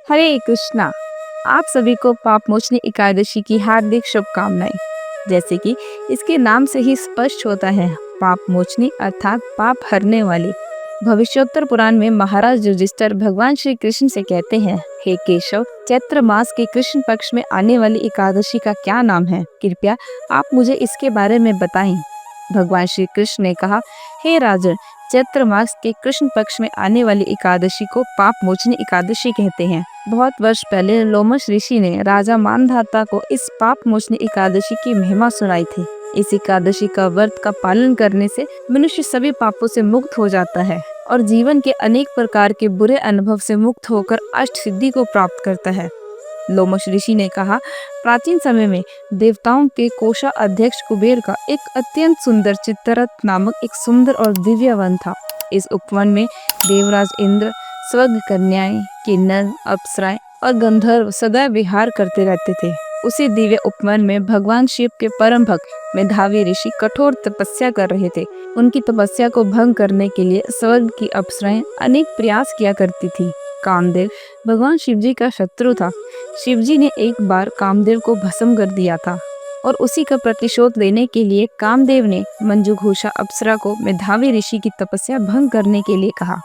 हरे कृष्णा। आप सभी को पाप मोचनी एकादशी की हार्दिक शुभकामनाएं। जैसे कि इसके नाम से ही स्पष्ट होता है, पाप मोचनी अर्थात पाप हरने वाली। भविष्योत्तर पुराण में महाराज युधिष्ठिर भगवान श्री कृष्ण से कहते हैं, हे केशव, चैत्र मास के कृष्ण पक्ष में आने वाली एकादशी का क्या नाम है? कृपया आप मुझे इसके बारे में बताएं। भगवान श्री कृष्ण ने कहा, हे राजन, चैत्र मास के कृष्ण पक्ष में आने वाली एकादशी को पाप मोचनी एकादशी कहते हैं। बहुत वर्ष पहले लोमश ऋषि ने राजा मानधाता को इस पाप मोचनी एकादशी की महिमा सुनाई थी। इस एकादशी का व्रत का पालन करने से मनुष्य सभी पापों से मुक्त हो जाता है और जीवन के अनेक प्रकार के बुरे अनुभव से मुक्त होकर अष्ट सिद्धि को प्राप्त करता है। लोमश ऋषि ने कहा, प्राचीन समय में देवताओं के कोषा अध्यक्ष कुबेर का एक अत्यंत सुंदर चित्ररथ नामक एक सुंदर और दिव्य वन था। इस उपवन में देवराज इंद्र, स्वर्ग कन्याएं, किन्नर, अप्सराएं और गंधर्व सदा विहार करते रहते थे। उसी दिव्य उपवन में भगवान शिव के परम भक्त मेधावी ऋषि कठोर तपस्या कर रहे थे। उनकी तपस्या को भंग करने के लिए स्वर्ग की अप्सराएं अनेक प्रयास किया करती थी। कामदेव भगवान शिवजी का शत्रु था। शिवजी ने एक बार कामदेव को भस्म कर दिया था और उसी का प्रतिशोध लेने के लिए कामदेव ने मंजुघोषा अप्सरा को मेधावी ऋषि की तपस्या भंग करने के लिए कहा।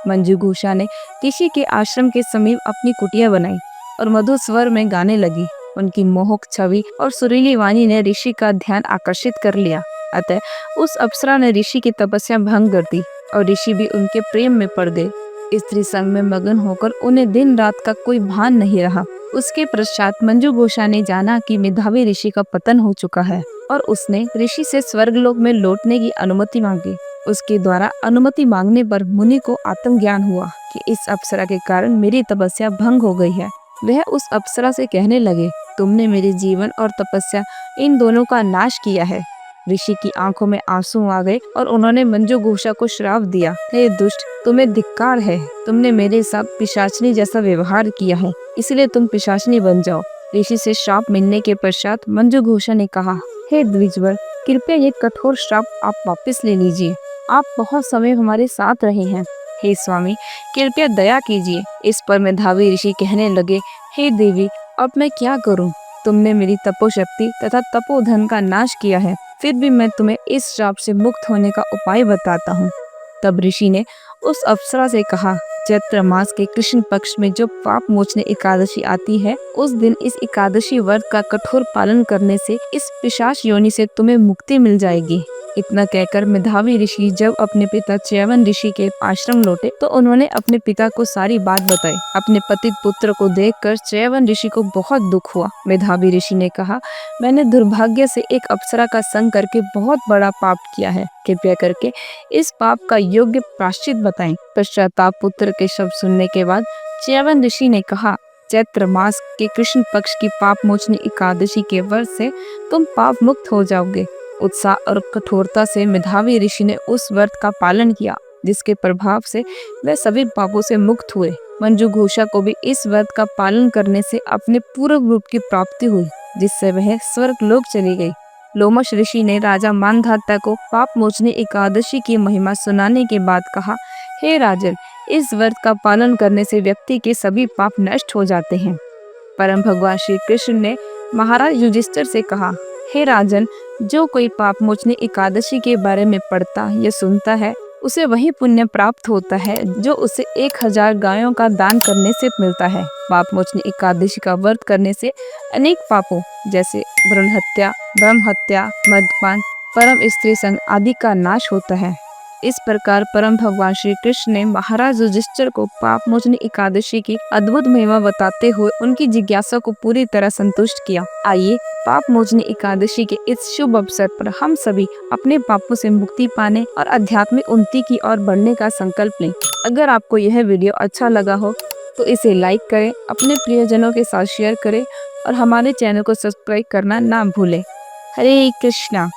मंजुघोषा ने ऋषि के आश्रम के समीप अपनी कुटिया बनाई और मधुर स्वर में गाने लगी। उनकी मोहक छवि और सुरीली वाणी ने ऋषि का ध्यान आकर्षित कर लिया। अतः उस अप्सरा ने ऋषि की तपस्या भंग कर दी और ऋषि भी उनके प्रेम में पड़ गए। स्त्री संग में मगन होकर उन्हें दिन रात का कोई भान नहीं रहा। उसके पश्चात मंजुघोषा ने जाना कि मेधावी ऋषि का पतन हो चुका है और उसने ऋषि से स्वर्गलोक में लौटने की अनुमति मांगी। उसके द्वारा अनुमति मांगने पर मुनि को आत्मज्ञान हुआ कि इस अप्सरा के कारण मेरी तपस्या भंग हो गई है। वह उस अप्सरा से कहने लगे, तुमने मेरे जीवन और तपस्या इन दोनों का नाश किया है। ऋषि की आंखों में आंसू आ गए और उन्होंने मंजुघोषा को श्राप दिया, हे दुष्ट, तुम्हें धिक्कार है। तुमने मेरे साथ पिशाचनी जैसा व्यवहार किया है, इसलिए तुम पिशाचनी बन जाओ। ऋषि से श्राप मिलने के पश्चात मंजुघोषा ने कहा, हे द्विजवर, कृपया ये कठोर श्राप आप वापस ले लीजिए। आप बहुत समय हमारे साथ रहे हैं। हे स्वामी, कृपया दया कीजिए। इस पर मेधावी ऋषि कहने लगे, हे देवी, अब मैं क्या करूं? तुमने मेरी तपोशक्ति तथा तपोधन का नाश किया है, फिर भी मैं तुम्हें इस श्राप से मुक्त होने का उपाय बताता हूँ। तब ऋषि ने उस अप्सरा से कहा, चैत्र मास के कृष्ण पक्ष में जो पाप मोचनी एकादशी आती है, उस दिन इस एकादशी व्रत का कठोर पालन करने से इस पिशाच योनि से तुम्हें मुक्ति मिल जाएगी। इतना कहकर मेधावी ऋषि जब अपने पिता च्यवन ऋषि के आश्रम लौटे तो उन्होंने अपने पिता को सारी बात बताई। अपने पतित पुत्र को देखकर च्यवन ऋषि को बहुत दुख हुआ। मेधावी ऋषि ने कहा, मैंने दुर्भाग्य से एक अप्सरा का संग करके बहुत बड़ा पाप किया है। कृपया करके इस पाप का योग्य प्रायश्चित बताएं। पश्चाताप पुत्र के शब्द सुनने के बाद च्यवन ऋषि ने कहा, चैत्र मास के कृष्ण पक्ष की पाप मोचनी एकादशी के व्रत से तुम पाप मुक्त हो जाओगे। उत्साह और कठोरता से मेधावी ऋषि ने उस व्रत का पालन किया, जिसके प्रभाव से वे सभी पापों से मुक्त हुए। मंजुघोषा को भी इस व्रत का पालन करने से अपने पूर्व रूप की प्राप्ति हुई, जिससे वह स्वर्ग लोक चली गई। लोमश ऋषि ने राजा मानधाता को पाप मोचनी एकादशी की महिमा सुनाने के बाद कहा, हे राजन, इस व्रत का पालन करने से व्यक्ति के सभी पाप नष्ट हो जाते हैं। परम भगवान श्री कृष्ण ने महाराज युधिष्ठिर से कहा, हे राजन, जो कोई पाप मोचनी एकादशी के बारे में पढ़ता या सुनता है, उसे वही पुण्य प्राप्त होता है जो उसे 1000 गायों का दान करने से मिलता है। पाप मोचनी एकादशी का व्रत करने से अनेक पापों जैसे भ्रूण हत्या, ब्रह्म हत्या, मद्यपान, परम स्त्री संग आदि का नाश होता है। इस प्रकार परम भगवान श्री कृष्ण ने महाराज युधिष्ठिर को पाप मोचनी एकादशी की अद्भुत महिमा बताते हुए उनकी जिज्ञासा को पूरी तरह संतुष्ट किया। आइए पाप मोचनी एकादशी के इस शुभ अवसर पर हम सभी अपने पापों से मुक्ति पाने और आध्यात्मिक उन्नति की ओर बढ़ने का संकल्प लें। अगर आपको यह वीडियो अच्छा लगा हो तो इसे लाइक करें, अपने प्रियजनों के साथ शेयर करें और हमारे चैनल को सब्सक्राइब करना ना भूलें। हरे कृष्णा।